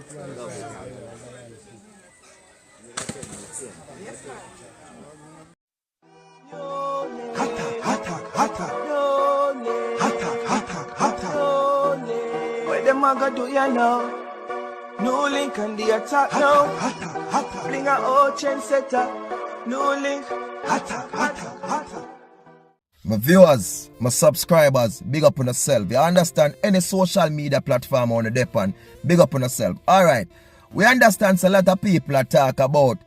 What them a go do ya now? NEWLINK and the attack now. Bring a old trendsetter. NEWLINK. My viewers, my subscribers, big up on yourself. You understand any social media platform on the depend, big up on yourself. Alright, we understand a lot of people are talk about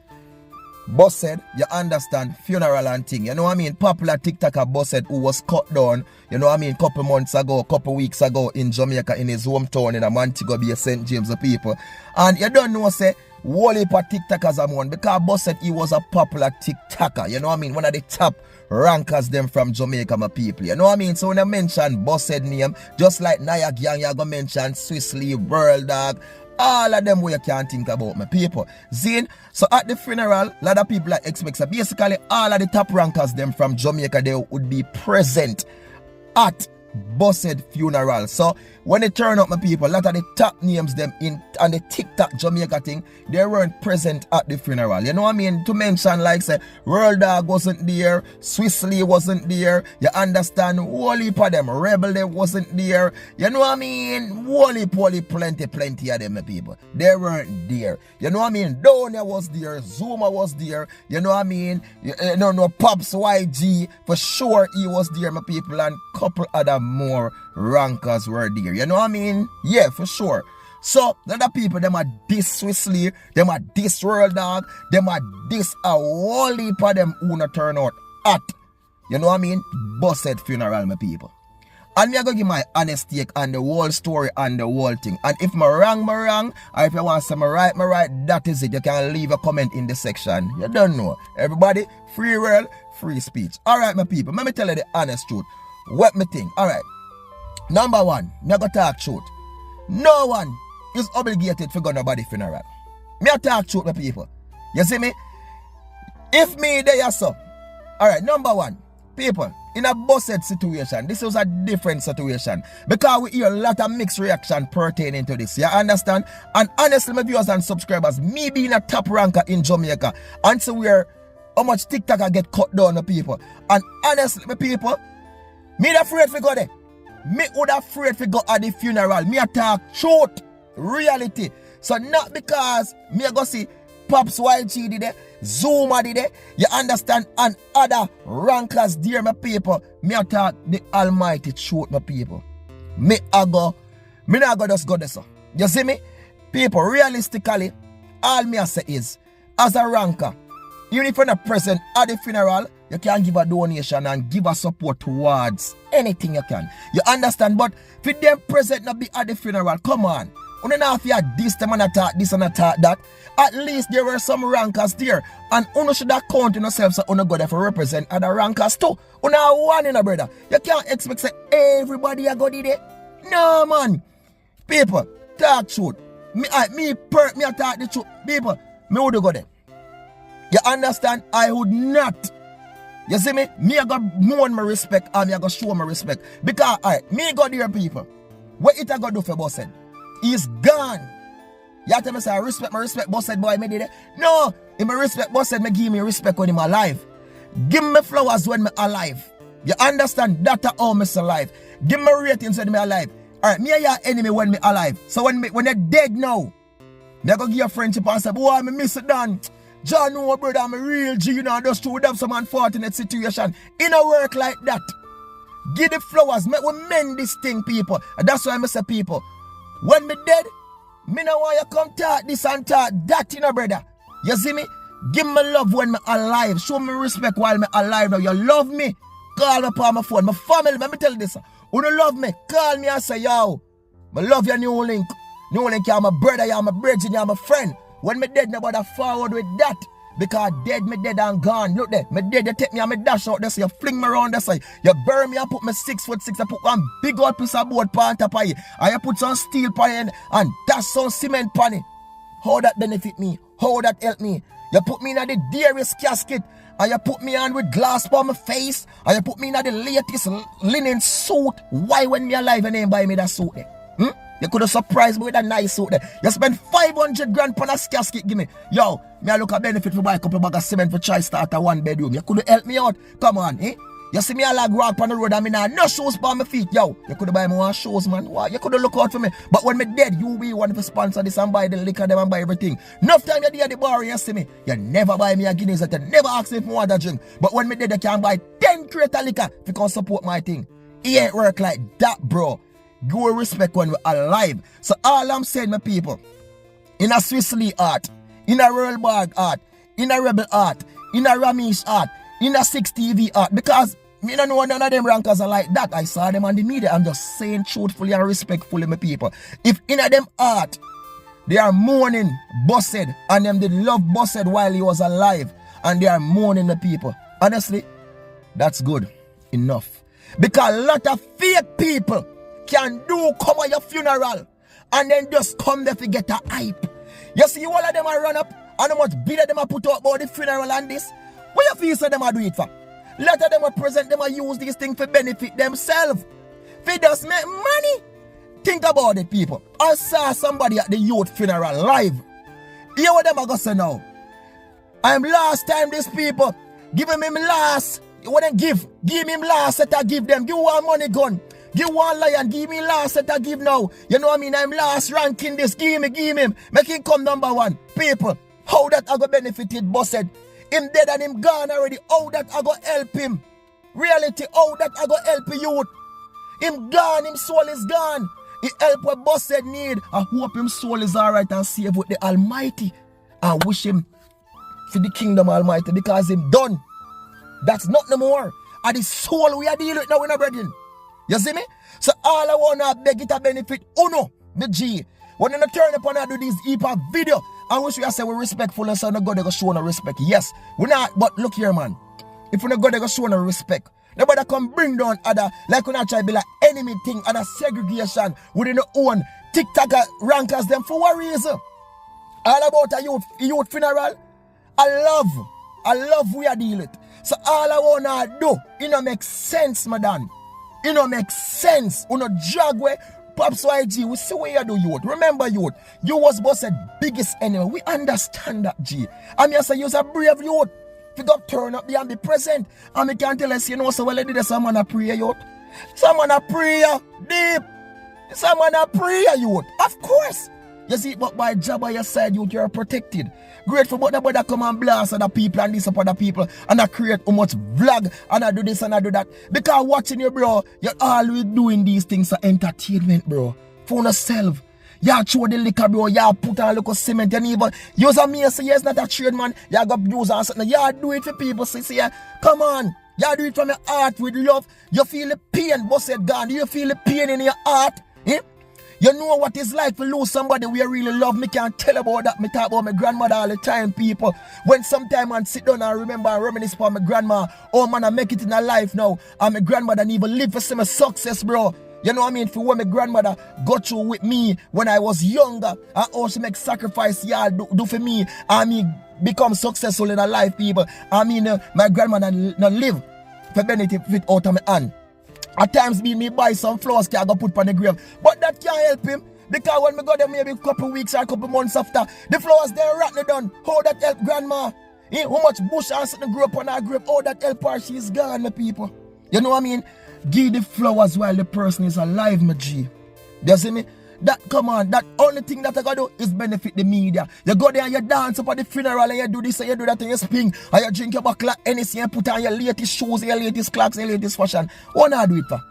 Busted, you understand, funeral and thing. You know what I mean? Popular TikToker Busted who was cut down, you know what I mean, couple months ago, couple weeks ago in Jamaica in his hometown in Montego, be a St. James of people. And you don't know, say, whole heap of TikTokers are one because Busted, he was a popular TikToker. You know what I mean? One of the top rankers them from Jamaica, my people. You know what I mean? So when I mention Busted name, just like Naya Gang, you're going to mention Swissley, World Dog, all of them where you can't think about, my people. Zine, so at the funeral, a lot of people like expect, so basically all of the top rankers them from Jamaica, they would be present at Busted funeral. So when they turn up, my people, a lot of the top names them in on the TikTok Jamaica thing, they weren't present at the funeral. You know what I mean? To mention like say World Dog wasn't there, Swissley wasn't there, you understand, whole heap of them, Rebel they wasn't there, you know what I mean? Whole heap, plenty of them, my people. They weren't there. You know what I mean? Donia was there, Zuma was there, you know what I mean? No, Pops YG, for sure he was there, my people, and couple other more rankers were there. You know what I mean? Yeah, for sure. So, the other people, them are this Swissley, them are this World Dog, them are this a whole heap of them who not turn out at, you know what I mean, Busted funeral, my people. And me I go give my honest take on the whole story and the whole thing. And if my wrong, or if you want to say my right, that is it. You can leave a comment in the section. You don't know. Everybody, free world, free speech. Alright, my people, let me tell you the honest truth. What me think? Alright. Number one, me go talk truth. No one is obligated to go to nobody's funeral. Me a talk truth, my people. You see me? If me there so. Alright, number one, people, in a Busted situation, this was a different situation. Because we hear a lot of mixed reaction pertaining to this. You understand? And honestly, my viewers and subscribers, me being a top ranker in Jamaica, and so where how much TikToker get cut down the people. And honestly, my people, me not afraid to go there. Me would afraid to go at the funeral. Me a talk truth, reality. So not because me a go see Pops YG did it, Zuma did it, you understand, and other rankers there, my people. Me a talk the almighty truth, my people. Me not go just go there, so. You see me? People, realistically, all me a say is, as a ranker, even if you're not present at the funeral, you can give a donation and give a support towards anything you can. You understand? But if them present not be at the funeral, come on. You don't know if you had this, them and attack this and attack that. At least there were some rankers there. And you should have count in yourself so you go there for represent other rankers too. You know one in a brother. You can't expect say everybody a go there. No man. People, talk truth. Me talk the truth. People, me would go there. You understand? I would not. You see me? Me I got mourn my respect and me I got show my respect. Because me go there people. What it I got do for Busted? He's gone. You tell me say I respect my respect Busted boy me did it. No, if my respect Busted, me give me respect when I'm alive. Give me flowers when me alive. You understand? That's how me alive. Give me ratings when me alive. Alright, me your enemy when me alive. So when you're dead now, me go give you a friendship and say, boy, I miss it done. John, no, brother, I'm a real G, you know, just to have some unfortunate situation. It don't work like that. Give the flowers, make we mend this thing, people. And that's why I say, people, when me dead, me no want you come talk this and talk that, you know, brother. You see me? Give me love when me alive. Show me respect while me alive now. You love me, call me upon my phone. My family, let me tell you this. Who don't love me, call me and say, yo, I love you, NEWLINK. NEWLINK, you're my brother, you're my bridge, you're my friend. When me dead, nobody forward with that. Because dead, me dead and gone. Look there, me dead, you take me and me dash out there, so you fling me around there, so you burn me and put me 6'6", you put one big old piece of board pan top of it, and you put some steel pan it, and dash some cement pan it. How that benefit me? How that help me? You put me in the dearest casket, and you put me on with glass for my face, and you put me in the latest linen suit. Why when me alive and ain't buy me that suit there? You could have surprised me with a nice suit there. You spend 500 grand on a casket, give me. Yo, me I look a benefit for buy a couple bag of cement for try start a 1 bedroom. You could have helped me out. Come on, eh? You see me a lag walk on the road and me nah no shoes on my feet, yo. You could have buy me one shoes, man. Wow, you could have look out for me. But when me dead, you be one to sponsor this and buy the liquor them and buy everything. Enough time you did at the bar, you see me. You never buy me a Guinness, you never ask me if I want to drink. But when me dead, you can buy 10 crate of liquor if you can support my thing. It ain't work like that, bro. Go respect when we're alive. So all I'm saying, my people, in a Swiss Lee art, in a Royal Barg art, in a Rebel art, in a Ramesh art, in a 6 TV art, because me don't know none of them rankers are like that. I saw them on the media. I'm just saying truthfully and respectfully, my people. If in a them art, they are mourning Bossed, and them did love Bossed while he was alive, and they are mourning the people. Honestly, that's good enough. Because a lot of fake people can do come at your funeral and then just come there to get a hype. You see all of them are run up and how much bid them are put out about the funeral and this. What you feel so them are do it for? A lot of them are present, them are use these things for benefit themselves. They just make money. Think about it, people. I saw somebody at the youth funeral live. Hear what them are going to say now. I'm last time these people. Give him last. What them give? Give him last set I give them. Give one money gun. Give one lion. Give me last set I give now. You know what I mean? I'm last ranking this. Give him. Make him come number one. People, how that I go benefited Bossed? Him dead and him gone already. How that I go help him? Reality, how that I go help youth? Him gone, him soul is gone. He help what Bossed need. I hope him soul is alright and safe with the Almighty. I wish him for the kingdom Almighty because him done. That's not no more. And the soul we are dealing with now in our brethren. You see me? So all I want to beg it a benefit. Uno, the G. When you turn up and I do this EPA video, I wish we say we're respectful and so no God they go show no respect. Yes, we're not, but look here, man. If we're not God they go show no respect, nobody come bring down other, like when I try to be like enemy thing, other segregation within the own TikTok rankers them for what reason? All about a youth funeral. I love we are dealing with. So all I wanna do, it don't make sense, madam. It don't make sense. You know, drag way, Pops YG, we see what you do, youth. Remember, youth, you was Bossed biggest enemy. We understand that, G. I mean, I say you're a brave youth. If you turn up there and be present, and me can tell us, you know, so well, I did someone a prayer, youth. Someone a prayer, deep. Someone a prayer, youth. Of course. You see, but by job by your side, youth, you're protected. Grateful but nobody come and blast other people and this up other people and I create too much vlog and I do this and I do that. Because watching you, bro, you're always doing these things for entertainment, bro. For yourself. You throw the liquor, bro. You put on a little cement and even use a me say it's not a trade, man. You got use on something. You do it for people. See, come on. You do it from your heart with love. You feel the pain, Bossed gone. Do you feel the pain in your heart? Eh? You know what it's like to lose somebody we really love. Me can't tell about that. Me talk about my grandmother all the time, people. When sometime man sit down and remember and reminisce about my grandma. Oh man, I make it in a life now. And my grandmother even live for some success, bro. You know what I mean? For what my grandmother go through with me when I was younger. And also make sacrifice y'all do for me. I mean, become successful in a life, people. I mean, my grandmother not live for benefit out of my hand. At times me buy some flowers can go put on the grave. But that can't help him. Because when we go there maybe a couple weeks or a couple months after, the flowers they're rotten done. How that help grandma? How much bush and something grew up on her grave? How that help her? She's gone, my people. You know what I mean? Give the flowers while the person is alive, my G. You see me? That, come on, that only thing that I gotta do is benefit the media. You go there and you dance up at the funeral and you do this and you do that and you spring and you drink your buckle of Hennessy and put on your latest shoes, your latest clocks, your latest fashion. What not do it for?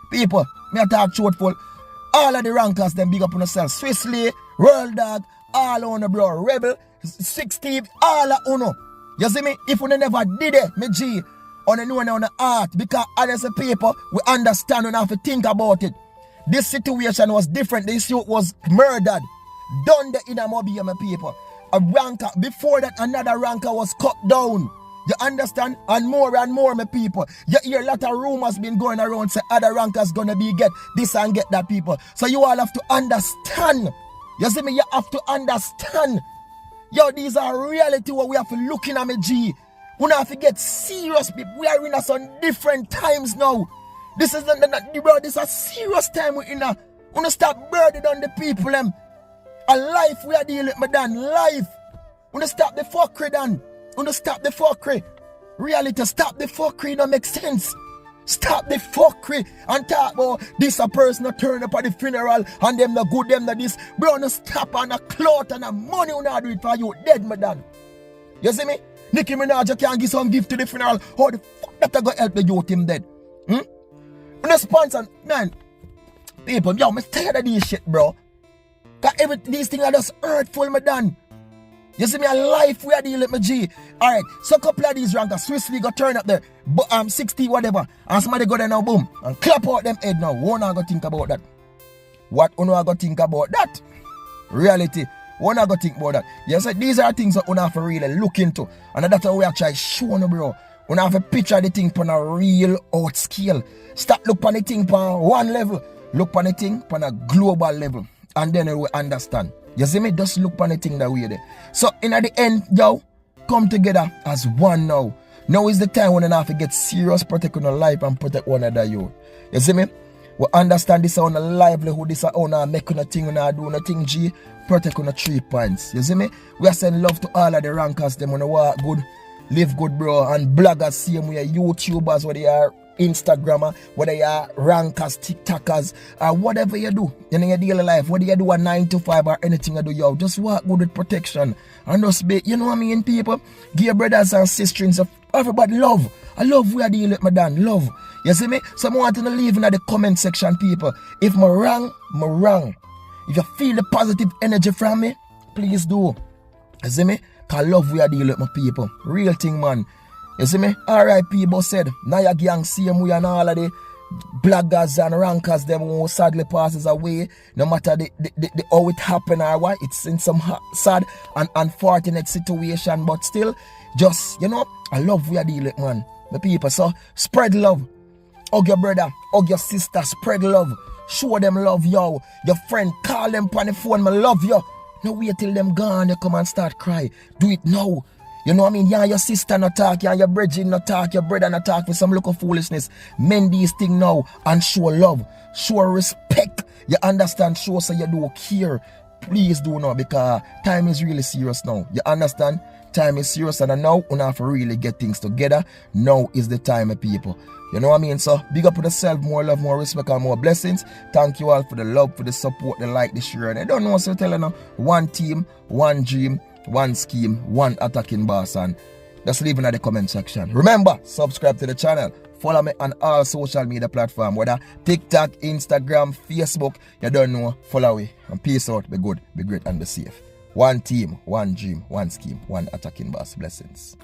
People, me a talk truthful. All of the rankers, them big up on themselves. Swiss Lee, World Dog, all on the bro, Rebel, 6 Steve, all of uno. You see me? If you never did it, me G, on the know on the art, because as a people, we understand and have to think about it. This situation was different. This youth was murdered. Done the inner mobile, my people. A ranker, before that, another ranker was cut down. You understand? And more, my people. You hear a lot of rumors been going around, say other rankers gonna be get this and get that, people. So you all have to understand. You see me? You have to understand. Yo, these are reality what we have to look in at me, G. We don't have to get serious, people. We are in some different times now. This is bro, this is a serious time we're in. Wanna stop burden on the people them. A life we are dealing with, madam. Life. Wanna stop the fuckery, Dan. Wanna stop the fuckery. Reality, stop the fuckery, don't make sense. Stop the fuckery and talk about this a person that turn up at the funeral and them the good, them the this. Bro, no stop on a cloth and a money when I do it for you dead, madam. You see me? Nicki Minaj can't give some gift to the funeral. How the fuck that I go help the youth him dead? And the sponsor, man, people, yo, I'm tired of this shit, bro. Cause these things are just hurtful, madam. You see me, a life we are dealing with, my G. Alright, so a couple of these rankers, Swiss League go turn up there, 60 whatever, and somebody go there now, boom, and clap out them head now. What not go think about that? What you not go think about that? Reality, what not go think about that? You see, these are things that you have to really look into, and that's how we are trying to show you, bro. You have to picture the thing on a real out scale. Start look on the thing on one level, look on the thing on a global level, and then you will understand. You see me? Just look on the thing that way there. So, in the end, yo, come together as one now. Now is the time when you have to get serious, protect your life and protect one another, yo. You see me? We understand this on a livelihood, this on a making a thing, on a doing a thing, G. Protect on the 3 points. You see me? We are saying love to all of the rankers, them on the walk good, live good, bro. And bloggers, same way, YouTubers, where they are, Instagrammer, whether you are rankers, TikTokers, or whatever you do in your daily life, whether you do a 9 to 5 or anything you do, yo, just walk good with protection. And just be, you know what I mean, people? Give your brothers and sisters, everybody love. I love where I deal with my Dan, love. You see me? So I want to leave in the comment section, people. If I'm wrong, I'm wrong. If you feel the positive energy from me, please do. You see me? Because I love where I deal with my people. Real thing, man. You see me? R.I.P. Boss said, now your gang same way and all of the bloggers and rankers, them who sadly passes away, no matter the how it happen or what, it's in some sad and unfortunate situation, but still, just, you know, I love where I deal with, man. The people, so spread love. Hug your brother, hug your sister, spread love. Show them love, yo. Your friend, call them on the phone, I love you. No wait till them gone, you come and start cry. Do it now. You know what I mean? Yeah, your sister not talk, yeah, your brethren not talk, your brother not talk for some local foolishness. Mend these things now and show love, show respect. You understand? Show so you do care. Please do now, because time is really serious now. You understand? Time is serious, and now we have to really get things together. Now is the time, people. You know what I mean? So big up for yourself, more love, more respect, and more blessings. Thank you all for the love, for the support, the like, the share. And I don't know, so tell you now, one team, one dream, one scheme, one attacking boss, and just leave in the comment section. Remember, subscribe to the channel. Follow me on all social media platforms, whether TikTok, Instagram, Facebook. You don't know, follow me. And peace out, be good, be great, and be safe. One team, one dream, one scheme, one attacking boss. Blessings.